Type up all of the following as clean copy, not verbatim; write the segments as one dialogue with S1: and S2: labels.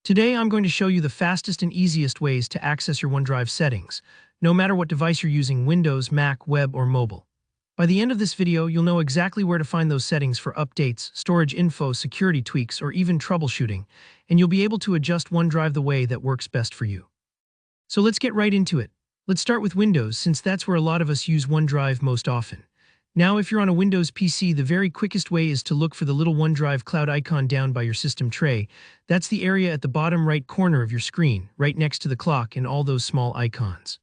S1: Today I'm going to show you the fastest and easiest ways to access your OneDrive settings, no matter what device you're using, Windows, Mac, web, or mobile. By the end of this video, you'll know exactly where to find those settings for updates, storage info, security tweaks, or even troubleshooting, and you'll be able to adjust OneDrive the way that works best for you. So let's get right into it. Let's start with Windows, since that's where a lot of us use OneDrive most often. Now, if you're on a Windows PC, the very quickest way is to look for the little OneDrive cloud icon down by your system tray. That's the area at the bottom right corner of your screen, right next to the clock and all those small icons.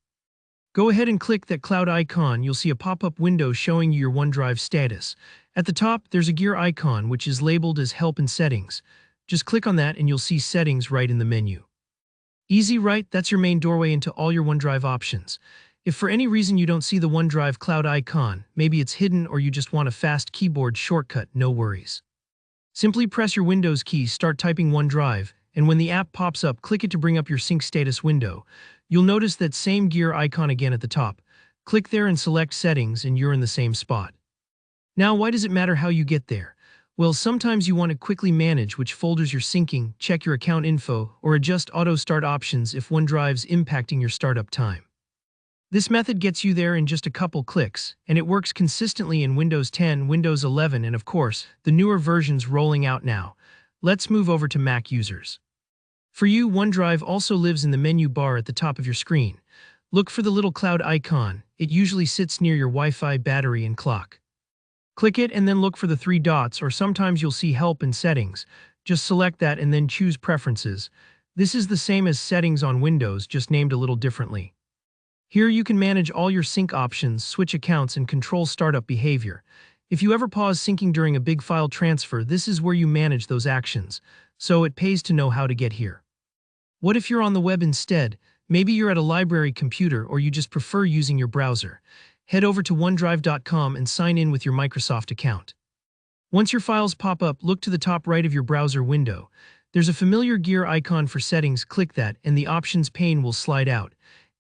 S1: Go ahead and click that cloud icon. You'll see a pop-up window showing you your OneDrive status. At the top, there's a gear icon, which is labeled as Help and Settings. Just click on that and you'll see Settings right in the menu. Easy, right? That's your main doorway into all your OneDrive options. If for any reason you don't see the OneDrive cloud icon, maybe it's hidden or you just want a fast keyboard shortcut, no worries. Simply press your Windows key, start typing OneDrive, and when the app pops up, click it to bring up your sync status window. You'll notice that same gear icon again at the top. Click there and select Settings and you're in the same spot. Now, why does it matter how you get there? Well, sometimes you want to quickly manage which folders you're syncing, check your account info, or adjust auto start options if OneDrive's impacting your startup time. This method gets you there in just a couple clicks, and it works consistently in Windows 10, Windows 11, and of course, the newer versions rolling out now. Let's move over to Mac users. For you, OneDrive also lives in the menu bar at the top of your screen. Look for the little cloud icon. It usually sits near your Wi-Fi, battery, and clock. Click it and then look for the three dots, or sometimes you'll see Help and Settings. Just select that and then choose Preferences. This is the same as Settings on Windows, just named a little differently. Here you can manage all your sync options, switch accounts, and control startup behavior. If you ever pause syncing during a big file transfer, this is where you manage those actions, so it pays to know how to get here. What if you're on the web instead? Maybe you're at a library computer or you just prefer using your browser. Head over to OneDrive.com and sign in with your Microsoft account. Once your files pop up, look to the top right of your browser window. There's a familiar gear icon for settings. Click that and the options pane will slide out.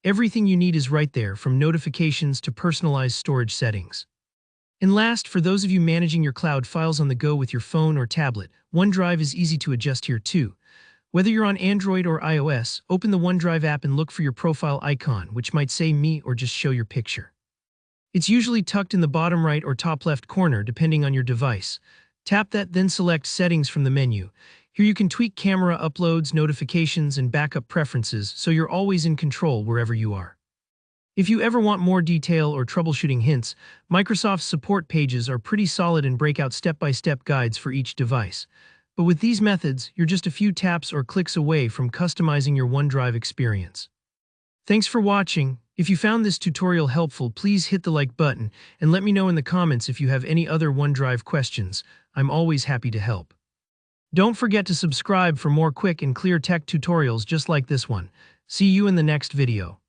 S1: Everything you need is right there, from notifications to personalized storage settings. And last, for those of you managing your cloud files on the go with your phone or tablet, OneDrive is easy to adjust here too. Whether you're on Android or iOS, open the OneDrive app and look for your profile icon, which might say Me or just show your picture. It's usually tucked in the bottom right or top left corner, depending on your device. Tap that, then select Settings from the menu. Here you can tweak camera, uploads, notifications, and backup preferences, so you're always in control wherever you are. If you ever want more detail or troubleshooting hints, Microsoft's support pages are pretty solid and break out step-by-step guides for each device. But with these methods, you're just a few taps or clicks away from customizing your OneDrive experience. Thanks for watching. If you found this tutorial helpful, please hit the like button and let me know in the comments if you have any other OneDrive questions. I'm always happy to help. Don't forget to subscribe for more quick and clear tech tutorials just like this one. See you in the next video.